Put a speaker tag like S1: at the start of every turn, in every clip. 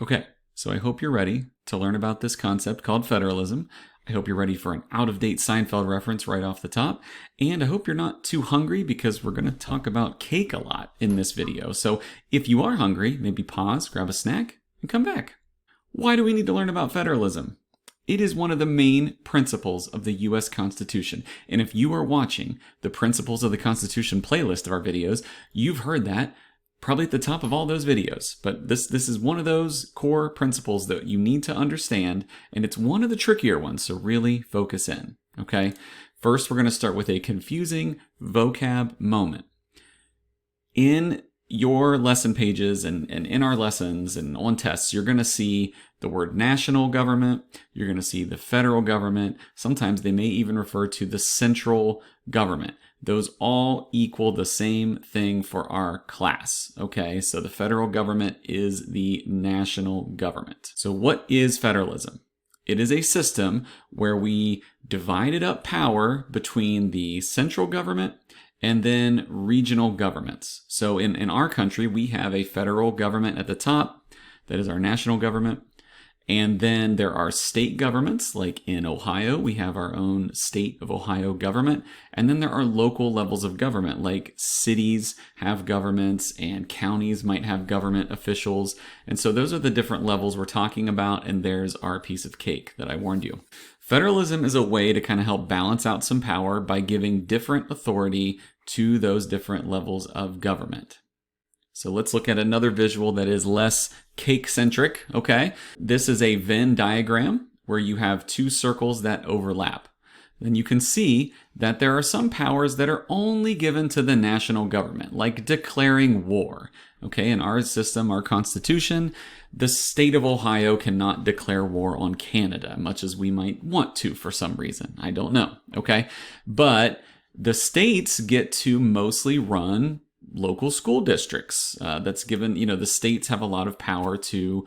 S1: Okay, so I hope you're ready to learn about this concept called federalism. I hope you're ready for an out-of-date Seinfeld reference right off the top. And I hope you're not too hungry because we're going to talk about cake a lot in this video. So if you are hungry, maybe pause, grab a snack, and come back. Why do we need to learn about federalism? It is one of the main principles of the U.S. Constitution. And if you are watching the Principles of the Constitution playlist of our videos, you've heard that probably at the top of all those videos. But this is one of those core principles that you need to understand, and it's one of the trickier ones, so really focus in, okay? First, we're going to start with a confusing vocab moment. In your lesson pages and in our lessons and on tests, you're going to see the word national government, you're going to see the federal government, sometimes they may even refer to the central government. Those all equal the same thing for our class, okay? So the federal government is the national government. So what is federalism? It is a system where we divided up power between the central government and then regional governments. So in our country, we have a federal government at the top, that is our national government. And then there are state governments, like in Ohio, we have our own state of Ohio government. And then there are local levels of government, like cities have governments and counties might have government officials. And so those are the different levels we're talking about. And there's our piece of cake that I warned you. Federalism is a way to kind of help balance out some power by giving different authority to those different levels of government. So let's look at another visual that is less cake-centric, okay? This is a Venn diagram where you have two circles that overlap. Then you can see that there are some powers that are only given to the national government, like declaring war. Okay, in our system, our constitution, the state of Ohio cannot declare war on Canada, much as we might want to for some reason. I don't know, okay? But the states get to mostly run local school districts. That's given, the states have a lot of power to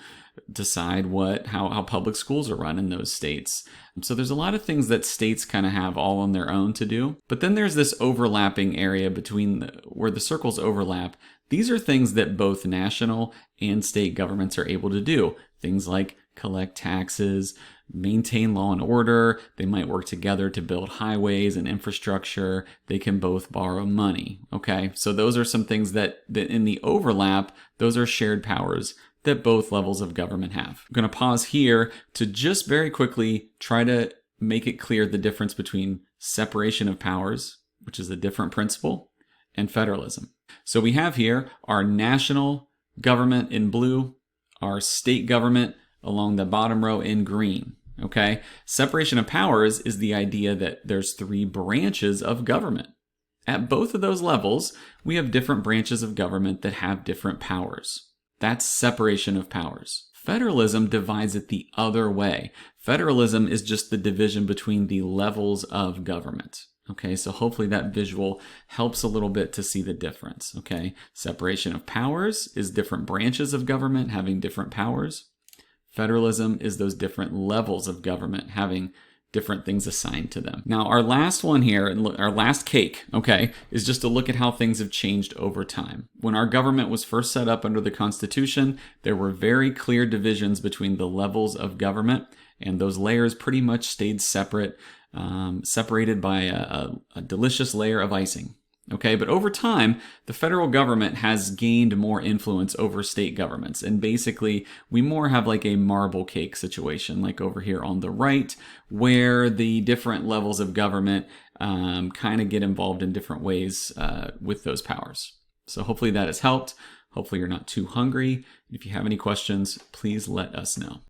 S1: decide how public schools are run in those states. So there's a lot of things that states kind of have all on their own to do. But then there's this overlapping area between where the circles overlap. These are things that both national and state governments are able to do. Things like collect taxes, maintain law and order. They might work together to build highways and infrastructure. They can both borrow money. Okay, so those are some things that in the overlap, those are shared powers that both levels of government have. I'm going to pause here to just very quickly try to make it clear the difference between separation of powers, which is a different principle, and federalism. So we have here our national government in blue, our state government along the bottom row in green. Okay, separation of powers is the idea that there's three branches of government. At both of those levels, we have different branches of government that have different powers. That's separation of powers. Federalism divides it the other way. Federalism is just the division between the levels of government. Okay, so hopefully that visual helps a little bit to see the difference. Okay, separation of powers is different branches of government having different powers. Federalism is those different levels of government having different things assigned to them. Now, our last one here, our last cake, okay, is just to look at how things have changed over time. When our government was first set up under the Constitution, there were very clear divisions between the levels of government, and those layers pretty much stayed separate, separated by a delicious layer of icing. Okay, but over time, the federal government has gained more influence over state governments. And basically, we more have like a marble cake situation, like over here on the right, where the different levels of government kind of get involved in different ways with those powers. So hopefully that has helped. Hopefully you're not too hungry. If you have any questions, please let us know.